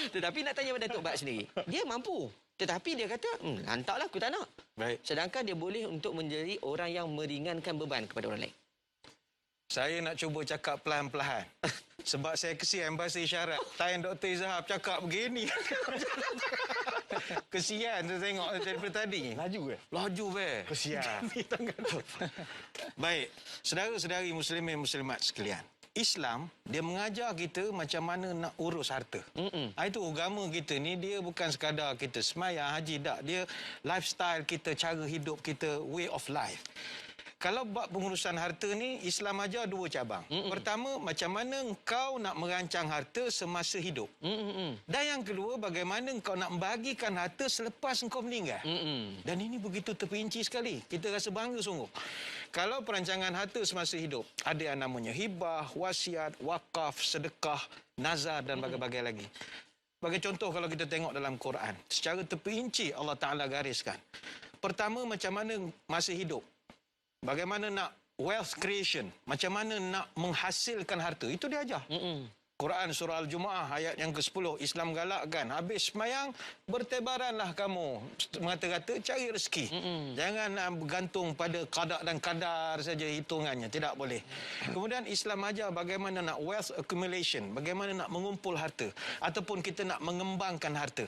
Tetapi nak tanya pada Datuk Bat sendiri, dia mampu. Tetapi dia kata, hantarlah, aku tak nak. Baik. Sedangkan dia boleh untuk menjadi orang yang meringankan beban kepada orang lain. Saya nak cuba cakap pelan-pelan. Sebab saya kesian bahasa isyarat. Time Dr. Izhar cakap begini. Kesian saya tengok daripada tadi. Laju ke? Laju be. Kesian. Baik, saudara-saudari muslimin muslimat sekalian. Islam dia mengajar kita macam mana nak urus harta. Itu agama kita ni dia bukan sekadar kita sembahyang haji tak, dia lifestyle kita, cara hidup kita, way of life. Kalau bab pengurusan harta ni Islam ajar dua cabang. Pertama, macam mana engkau nak merancang harta semasa hidup. Dan yang kedua, bagaimana engkau nak membagikan harta selepas engkau meninggal. Dan ini begitu terperinci sekali. Kita rasa bangga sungguh. Kalau perancangan harta semasa hidup, ada yang namanya hibah, wasiat, wakaf, sedekah, nazar dan bagai-bagai lagi. Sebagai contoh kalau kita tengok dalam Quran, secara terperinci Allah Ta'ala gariskan. Pertama, macam mana masa hidup. Bagaimana nak wealth creation, macam mana nak menghasilkan harta, itu dia ajar. Quran surah Al-Jumu'ah ayat yang ke-10, Islam galakkan, habis semayang, bertebaranlah kamu. Mengata-kata cari rezeki. Jangan bergantung pada qada dan kadar saja hitungannya. Tidak boleh. Kemudian Islam ajar bagaimana nak wealth accumulation, bagaimana nak mengumpul harta. Ataupun kita nak mengembangkan harta.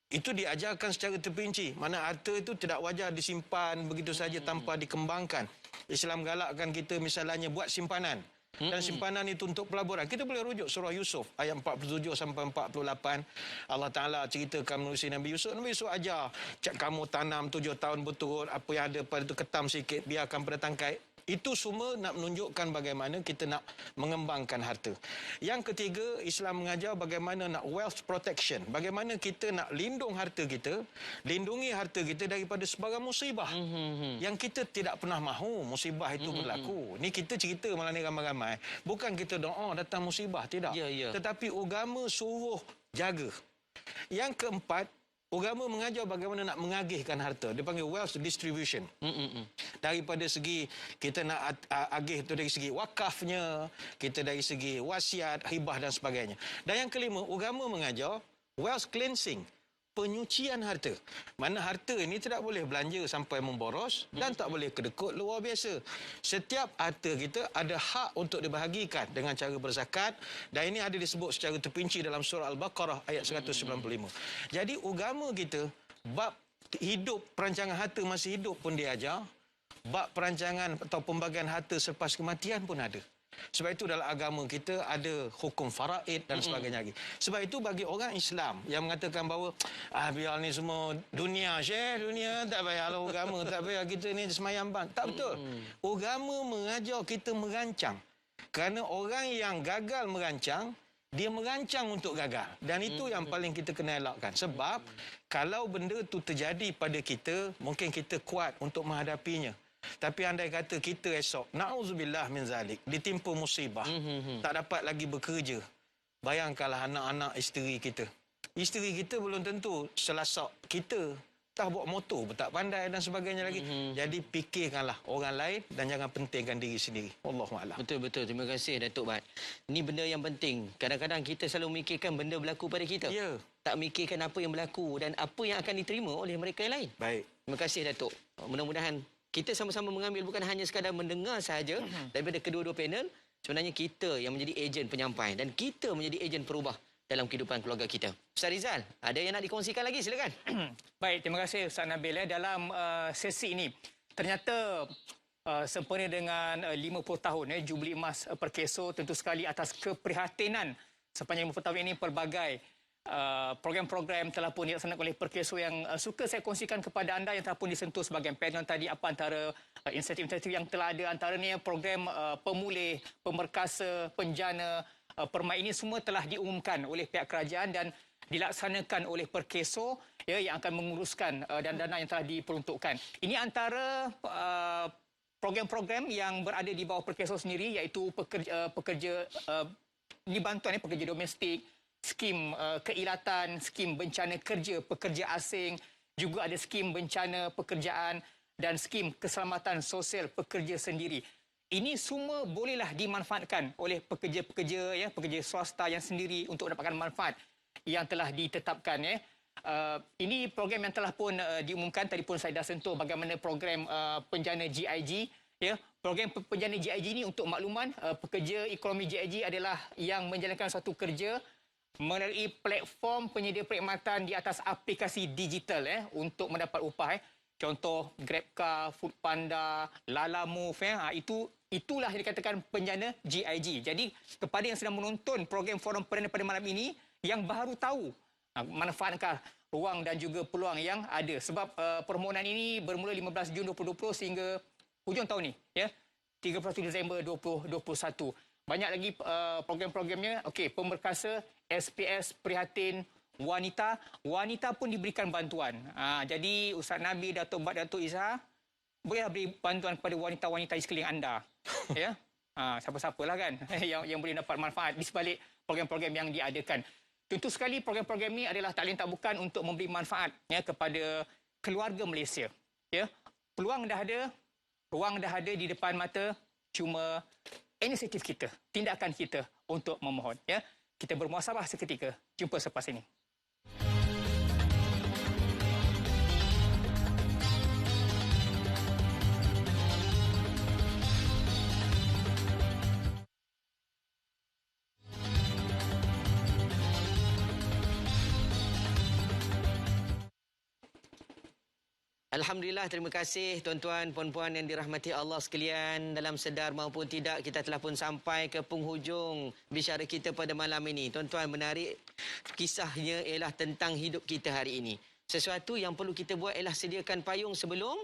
Itu diajarkan secara terperinci. Mana harta itu tidak wajar disimpan begitu saja tanpa dikembangkan. Islam galakkan kita misalnya buat simpanan. Dan simpanan itu untuk pelaburan. Kita boleh rujuk surah Yusuf ayat 47 sampai 48. Allah Ta'ala ceritakan melalui Nabi Yusuf. Nabi Yusuf ajar, kamu tanam 7 tahun berturut, apa yang ada pada itu ketam sikit, biarkan pada tangkai. Itu semua nak menunjukkan bagaimana kita nak mengembangkan harta. Yang ketiga, Islam mengajar bagaimana nak wealth protection. Bagaimana kita nak lindung harta kita, lindungi harta kita daripada sebarang musibah. Yang kita tidak pernah mahu musibah itu berlaku. Ni kita cerita malam ni ramai-ramai. Bukan kita doa datang musibah, tidak. Tetapi agama suruh jaga. Yang keempat, agama mengajar bagaimana nak mengagihkan harta. Dia panggil wealth distribution. Daripada segi kita nak agih itu dari segi wakafnya, kita dari segi wasiat, hibah dan sebagainya. Dan yang kelima, agama mengajar wealth cleansing. Penyucian harta. Mana harta ini tidak boleh belanja sampai memboros dan tak boleh kedekut luar biasa. Setiap harta kita ada hak untuk dibahagikan dengan cara berzakat, dan ini ada disebut secara terperinci dalam surah Al-Baqarah ayat 195. Jadi agama kita bab hidup, perancangan harta masa hidup pun diajar, bab perancangan atau pembagian harta selepas kematian pun ada. Sebab itu dalam agama kita ada hukum faraid dan sebagainya lagi. Sebab itu bagi orang Islam yang mengatakan bahawa biar ni semua dunia, dunia tak payahlah agama, tak payah kita ni semayang bang. Tak betul. Agama mengajar kita merancang. Kerana orang yang gagal merancang, dia merancang untuk gagal. Dan itu yang paling kita kena elakkan. Sebab kalau benda itu terjadi pada kita, mungkin kita kuat untuk menghadapinya. Tapi andai kata kita esok, na'udzubillah min zalik, ditimpa musibah, tak dapat lagi bekerja. Bayangkanlah anak-anak isteri kita. Isteri kita belum tentu selasak kita. Tak bawa motor pun tak pandai dan sebagainya lagi. Jadi fikirkanlah orang lain dan jangan pentingkan diri sendiri. Wallahualam. Betul-betul. Terima kasih Datuk Bat. Ini benda yang penting. Kadang-kadang kita selalu memikirkan benda berlaku pada kita. Ya. Tak memikirkan apa yang berlaku dan apa yang akan diterima oleh mereka yang lain. Baik. Terima kasih Datuk. Mudah-mudahan kita sama-sama mengambil, bukan hanya sekadar mendengar sahaja daripada kedua-dua panel. Sebenarnya kita yang menjadi ejen penyampai dan kita menjadi ejen perubah dalam kehidupan keluarga kita. Ustaz Rizal, ada yang nak dikongsikan lagi? Silakan. Baik, terima kasih Ustaz Nabil. Dalam sesi ini, ternyata sempena dengan 50 tahun Jubli Emas Perkeso, tentu sekali atas keprihatinan sepanjang 50 tahun ini pelbagai program-program telah pun dilaksanakan oleh Perkeso yang suka saya kongsikan kepada anda yang telah pun disentuh sebagai panel tadi. Apa antara insentif-insentif yang telah ada, antaranya program pemulih, pemerkasa, penjana, permai, ini semua telah diumumkan oleh pihak kerajaan dan dilaksanakan oleh Perkeso yang akan menguruskan dan dana yang telah diperuntukkan. Ini antara program-program yang berada di bawah Perkeso sendiri, iaitu pekerja ini bantuan pekerja domestik, skim keilatan, skim bencana kerja pekerja asing, juga ada skim bencana pekerjaan dan skim keselamatan sosial pekerja sendiri. Ini semua bolehlah dimanfaatkan oleh pekerja-pekerja pekerja swasta yang sendiri untuk mendapatkan manfaat yang telah ditetapkan. Ini program yang telah pun diumumkan. Tadi pun saya dah sentuh bagaimana program penjana GIG. Program penjana GIG ini, untuk makluman, pekerja ekonomi GIG adalah yang menjalankan suatu kerja melalui platform penyedia perkhidmatan di atas aplikasi digital untuk mendapat upah. Contoh GrabCar, Foodpanda, Lalamove, itulah yang dikatakan penjana GIG. Jadi kepada yang sedang menonton program Forum Perdana pada malam ini yang baru tahu manfaatkah ruang dan juga peluang yang ada. Sebab permohonan ini bermula 15 Jun 2020 sehingga hujung tahun ni, 31 Disember 2021. Banyak lagi program-programnya. Okey, pemerkasa, SPS, prihatin wanita. Wanita pun diberikan bantuan. Jadi Ustaz Nabi, Datuk Bat, Datuk Izzah, boleh beri bantuan kepada wanita-wanita di sekeliling anda. Siapa-siapalah kan yang boleh dapat manfaat di sebalik program-program yang diadakan. Tentu sekali program-program ini adalah tak lain tak bukan untuk memberi manfaat ya kepada keluarga Malaysia. Ya. Peluang dah ada, ruang dah ada di depan mata, cuma inisiatif kita, tindakan kita untuk memohon. Ya. Kita bermuasabah seketika. Jumpa selepas ini. Alhamdulillah, terima kasih tuan-tuan, puan-puan yang dirahmati Allah sekalian. Dalam sedar maupun tidak, kita telah pun sampai ke penghujung bicara kita pada malam ini. Tuan-tuan, menarik kisahnya ialah tentang hidup kita hari ini. Sesuatu yang perlu kita buat ialah sediakan payung sebelum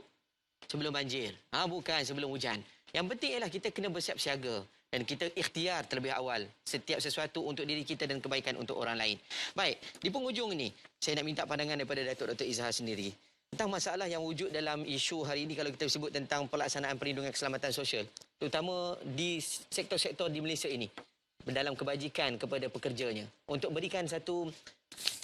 banjir. Bukan sebelum hujan. Yang penting ialah kita kena bersiap siaga dan kita ikhtiar terlebih awal setiap sesuatu untuk diri kita dan kebaikan untuk orang lain. Baik, di penghujung ini saya nak minta pandangan daripada Datuk Dr. Izhar sendiri tentang masalah yang wujud dalam isu hari ini kalau kita sebut tentang pelaksanaan perlindungan keselamatan sosial, terutama di sektor-sektor di Malaysia ini dalam kebajikan kepada pekerjanya, untuk berikan satu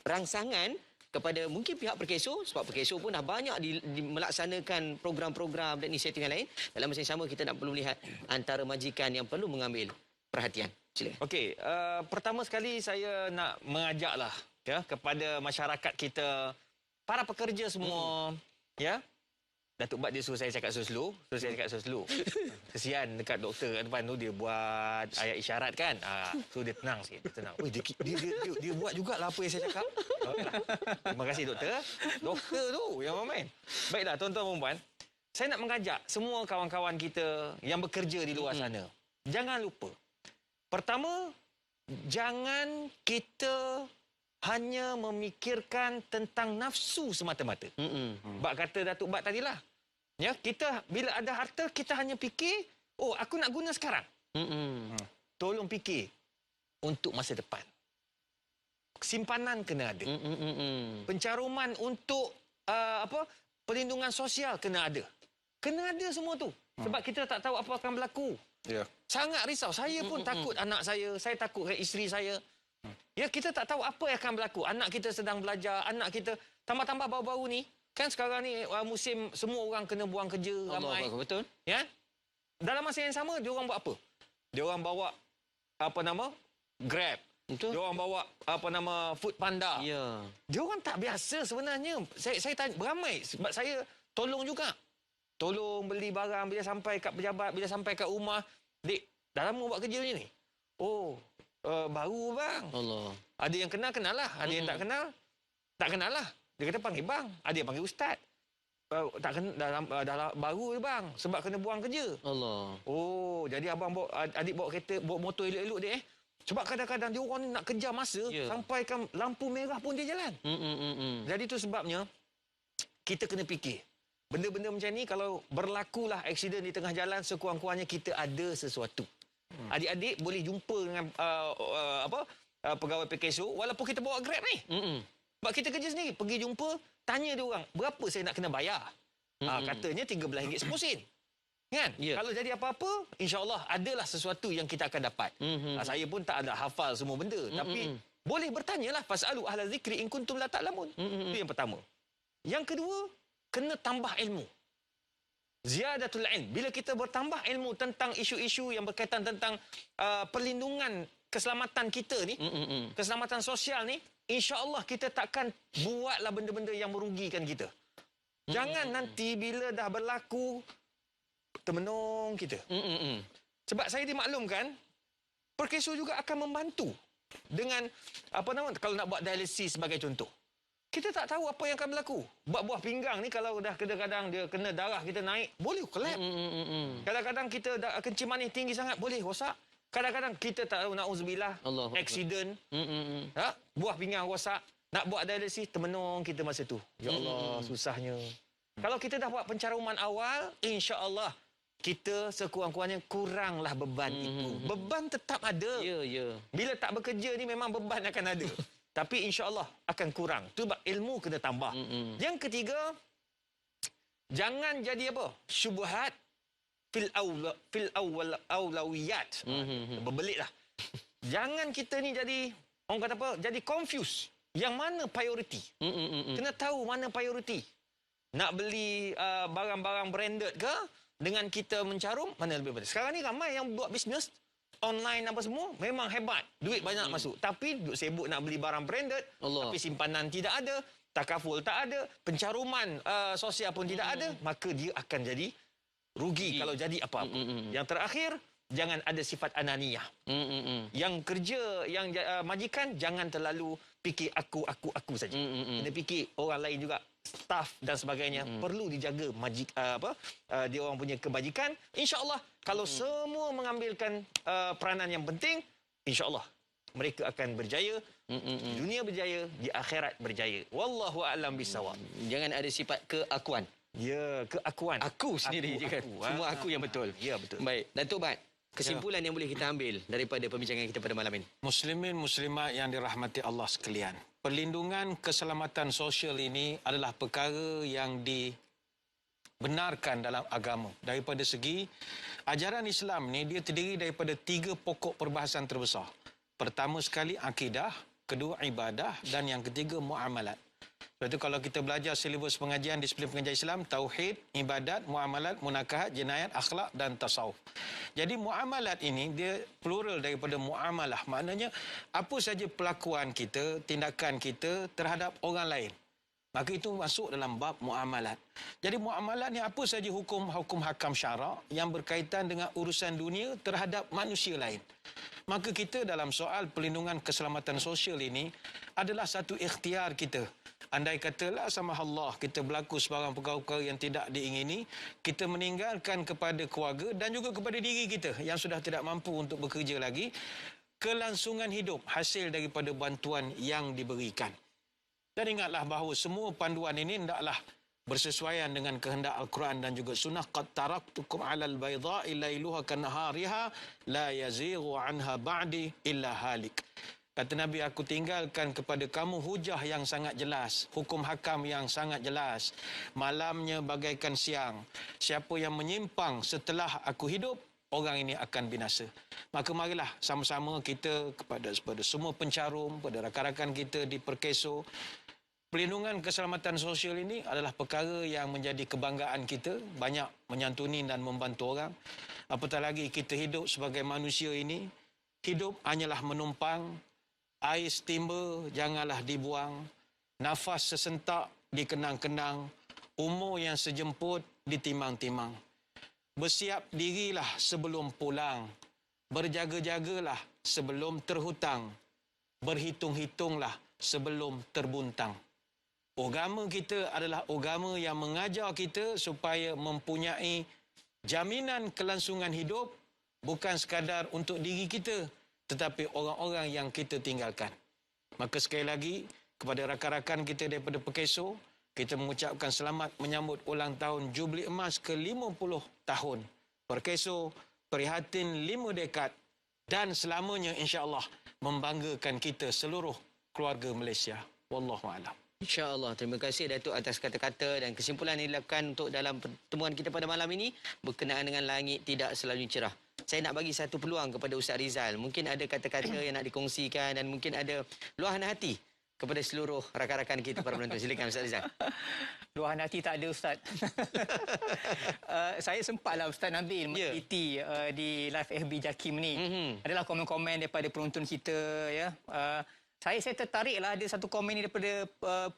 rangsangan kepada mungkin pihak Perkeso, sebab Perkeso pun dah banyak melaksanakan program-program dan inisiatif yang lain. Dalam masa yang sama kita nak perlu lihat antara majikan yang perlu mengambil perhatian. Silakan. Okey, pertama sekali saya nak mengajaklah ya kepada masyarakat kita, para pekerja semua, ya. Datuk Bat dia suruh saya cakap slow. Kesian dekat doktor kat depan tu, dia buat ayat isyarat kan. So dia tenang sikit, tenang. Dia buat jugalah apa yang saya cakap. Terima kasih doktor. Doktor tu yang main. Baiklah tuan-tuan dan puan, saya nak mengajak semua kawan-kawan kita yang bekerja di luar sana. Jangan lupa. Pertama, jangan kita hanya memikirkan tentang nafsu semata-mata. Bak kata Datuk Bat tadilah. Ya, kita bila ada harta, kita hanya fikir, oh, aku nak guna sekarang. Tolong fikir untuk masa depan. Simpanan kena ada. Pencaruman untuk perlindungan sosial kena ada. Kena ada semua tu. Sebab kita tak tahu apa akan berlaku. Ya. Sangat risau. Saya pun takut anak saya takut isteri saya. Ya, kita tak tahu apa yang akan berlaku. Anak kita sedang belajar, anak kita tambah-tambah baru-baru ni, kan sekarang ni musim semua orang kena buang kerja ramai. Allah, betul. Ya. Dalam masa yang sama dia orang buat apa? Dia orang bawa Grab. Betul. Dia orang bawa Food Panda. Ya. Dia orang tak biasa sebenarnya. Saya tanya beramai sebab saya tolong juga. Tolong beli barang bila sampai kat pejabat, bila sampai kat rumah. Dik, dah lama buat kerja ni. Oh, baru bang. Allah. Ada yang kenal lah, ada yang tak kenal lah. Dia kata panggil bang, ada yang panggil ustaz. Tak kenal dah baru bang sebab kena buang kerja. Allah. Oh, jadi abang adik bawa kereta, bawa motor elok-elok dia Sebab kadang-kadang dia orang ni nak kejar masa sampaikan lampu merah pun dia jalan. Jadi tu sebabnya kita kena fikir. Benda-benda macam ni kalau berlakulah aksiden di tengah jalan, sekurang-kurangnya kita ada sesuatu. Adik-adik boleh jumpa dengan pegawai Perkeso walaupun kita bawa Grab ni. Sebab kita kerja sendiri, pergi jumpa, tanya dia orang, berapa saya nak kena bayar? Katanya RM13 sepusin. Kan? Kalau jadi apa-apa, insya-Allah adalah sesuatu yang kita akan dapat. Saya pun tak ada hafal semua benda, tapi boleh bertanyalah, fasalu ahla zikri in kuntum la ta'lamun. Itu yang pertama. Yang kedua, kena tambah ilmu. Ziyadatul ilm. Bila kita bertambah ilmu tentang isu-isu yang berkaitan tentang perlindungan keselamatan kita ni, keselamatan sosial ni, insya-Allah kita takkan buatlah benda-benda yang merugikan kita. Jangan nanti bila dah berlaku termenung kita. Sebab saya dimaklumkan Perkeso juga akan membantu dengan kalau nak buat dialisis sebagai contoh. Kita tak tahu apa yang akan berlaku. Buat buah pinggang ni kalau dah kadang-kadang dia kena darah kita naik, boleh kelap. Kadang-kadang kita dah kencing manis tinggi sangat, boleh rosak. Kadang-kadang kita tak tahu, na'udzubillah, aksiden. Buah pinggang rosak. Nak buat dialisis, termenung kita masa tu. Ya Allah, susahnya. Kalau kita dah buat pencaruman awal, insya-Allah kita sekurang-kurangnya kuranglah beban itu. Beban tetap ada. Bila tak bekerja ni memang beban akan ada. Tapi insya-Allah akan kurang. Tu sebab ilmu kena tambah. Yang ketiga, jangan jadi apa? Syubhat fil awlawiyat. Berbeliklah. Jangan kita ni jadi orang kata apa, jadi confused. Yang mana priority? Kena tahu mana priority. Nak beli barang-barang branded ke, dengan kita mencarum, mana lebih baik. Sekarang ni ramai yang buat bisnes online apa semua, memang hebat. Duit banyak masuk. Tapi duk sibuk nak beli barang branded, tapi simpanan tidak ada, takaful tak ada, pencaruman sosial pun tidak ada, maka dia akan jadi rugi kalau jadi apa-apa. Yang terakhir, jangan ada sifat ananiyah. Yang kerja, yang majikan, jangan terlalu fikir aku saja. Kena fikir orang lain juga. Staff dan sebagainya perlu dijaga dia orang punya kebajikan. InsyaAllah kalau semua mengambilkan peranan yang penting, InsyaAllah mereka akan berjaya, di dunia berjaya, di akhirat berjaya. Wallahu a'lam bisawab. Jangan ada sifat keakuan. Ya, keakuan. Aku sendiri je kan. Semua aku yang betul. Ya, betul. Baik, Datuk Bat, kesimpulan yang boleh kita ambil daripada perbincangan kita pada malam ini. Muslimin muslimat yang dirahmati Allah sekalian. Perlindungan keselamatan sosial ini adalah perkara yang dibenarkan dalam agama. Daripada segi ajaran Islam ni, dia terdiri daripada 3 pokok perbahasan terbesar. Pertama sekali akidah, kedua ibadah dan yang ketiga muamalat. Sebab itu kalau kita belajar silibus pengajian disiplin pengajian Islam, tauhid, ibadat, muamalat, munakahat, jinayat, akhlak dan tasawuf. Jadi muamalat ini dia plural daripada muamalah. Maknanya apa saja perlakuan kita, tindakan kita terhadap orang lain. Maka itu masuk dalam bab muamalat. Jadi muamalat ni apa saja hukum hakam syarak yang berkaitan dengan urusan dunia terhadap manusia lain. Maka kita dalam soal perlindungan keselamatan sosial ini adalah satu ikhtiar kita. Andai katalah sama Allah kita berlaku sebarang perkara-perkara yang tidak diingini, kita meninggalkan kepada keluarga dan juga kepada diri kita yang sudah tidak mampu untuk bekerja lagi, kelangsungan hidup hasil daripada bantuan yang diberikan. Dan ingatlah bahawa semua panduan ini hendaklah bersesuaian dengan kehendak Al-Quran dan juga sunnah. Qad taraktukum 'alal bayda'i lailuha kanahariha la yazighu 'anha ba'di illa halik. Kata Nabi, aku tinggalkan kepada kamu hujah yang sangat jelas, hukum hakam yang sangat jelas. Malamnya bagaikan siang. Siapa yang menyimpang setelah aku hidup, orang ini akan binasa. Maka marilah sama-sama kita kepada semua pencarum, pada rakan-rakan kita di Perkeso, pelindungan keselamatan sosial ini adalah perkara yang menjadi kebanggaan kita, banyak menyantuni dan membantu orang. Apatah lagi kita hidup sebagai manusia ini, hidup hanyalah menumpang, air setimba janganlah dibuang, nafas sesentak dikenang-kenang, umur yang sejemput ditimang-timang. Bersiap dirilah sebelum pulang, berjaga-jagalah sebelum terhutang, berhitung-hitunglah sebelum terbuntang. Agama kita adalah agama yang mengajar kita supaya mempunyai jaminan kelangsungan hidup bukan sekadar untuk diri kita, tetapi orang-orang yang kita tinggalkan. Maka sekali lagi, kepada rakan-rakan kita daripada Perkeso, kita mengucapkan selamat menyambut ulang tahun Jubli Emas ke-50 tahun. Perkeso prihatin 5 dekad dan selamanya insya-Allah membanggakan kita seluruh keluarga Malaysia. Wallahualam. InsyaAllah. Terima kasih Datuk atas kata-kata dan kesimpulan yang dilakukan untuk dalam pertemuan kita pada malam ini berkenaan dengan langit tidak selalu cerah. Saya nak bagi satu peluang kepada Ustaz Rizal. Mungkin ada kata-kata yang nak dikongsikan dan mungkin ada luahan hati kepada seluruh rakan-rakan kita para penonton. Silakan Ustaz Rizal. Luahan hati tak ada, Ustaz. Saya sempatlah Ustaz Nabil meneliti di live FB Jakim ni. Adalah komen-komen daripada penonton kita, ya. Saya tertariklah ada satu komen ni daripada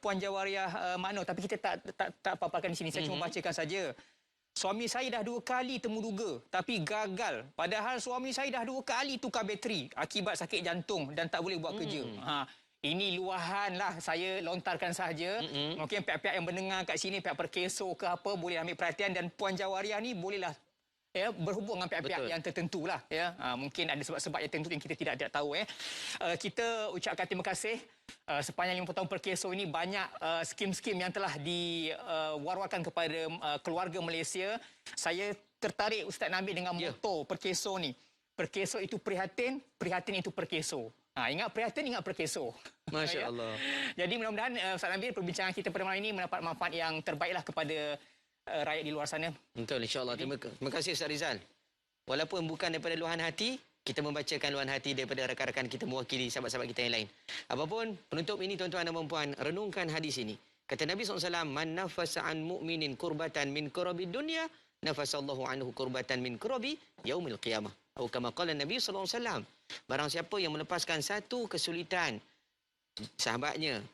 Puan Jawariah Makno, tapi kita tak paparkan di sini. Saya cuma bacakan saja. Suami saya dah 2 kali temu duga tapi gagal. Padahal suami saya dah 2 kali tukar bateri akibat sakit jantung dan tak boleh buat kerja. Ini luahan lah saya lontarkan sahaja. Mungkin pihak-pihak yang mendengar kat sini, pihak Perkeso ke apa, boleh ambil perhatian dan Puan Jawariah ni bolehlah berhubung dengan pihak-pihak yang tertentu lah. Mungkin ada sebab-sebab yang tertentu yang kita tidak tahu. Kita ucapkan terima kasih. Sepanjang 50 tahun Perkeso ini banyak skim-skim yang telah diwar-warkan kepada keluarga Malaysia. Saya tertarik Ustaz Nabil dengan moto Perkeso ni. Perkeso itu prihatin, prihatin itu Perkeso. Ingat prihatin, ingat Perkeso. Masya Allah. Jadi mudah-mudahan Ustaz Nabil, perbincangan kita pada malam ini mendapat manfaat yang terbaiklah kepada rakyat di luar sana. Betul, insya-Allah. Terima kasih Ustaz Rizal. Walaupun bukan daripada luahan hati, kita membacakan luahan hati daripada rakan-rakan kita mewakili sahabat-sahabat kita yang lain. Apapun penutup ini tuan-tuan dan puan, renungkan hadis ini. Kata Nabi SAW, man nafasa an mu'minin kurbatan min kurabi dunya, nafasallahu anhu kurbatan min kurabi yaumil qiyamah. Atau kama qala Nabi SAW, barang siapa yang melepaskan satu kesulitan sahabatnya,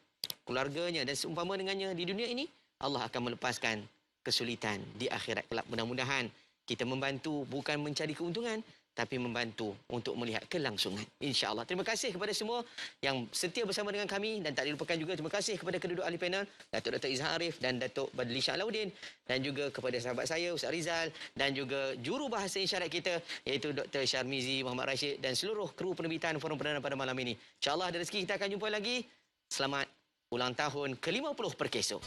keluarganya dan seumpama dengannya di dunia ini, Allah akan melepaskan kesulitan di akhirat kelak. Mudah-mudahan kita membantu bukan mencari keuntungan, tapi membantu untuk melihat kelangsungan. InsyaAllah. Terima kasih kepada semua yang setia bersama dengan kami dan tak dilupakan juga terima kasih kepada kedua ahli panel, Datuk Dr. Izhan Arif dan Datuk Badli Shah Alauddin, dan juga kepada sahabat saya Ustaz Rizal dan juga juru bahasa isyarat kita iaitu Dr. Syarmizi Muhammad Rashid dan seluruh kru penerbitan Forum Perdana pada malam ini. InsyaAllah ada rezeki kita akan jumpa lagi. Selamat ulang tahun ke-50 Perkeso.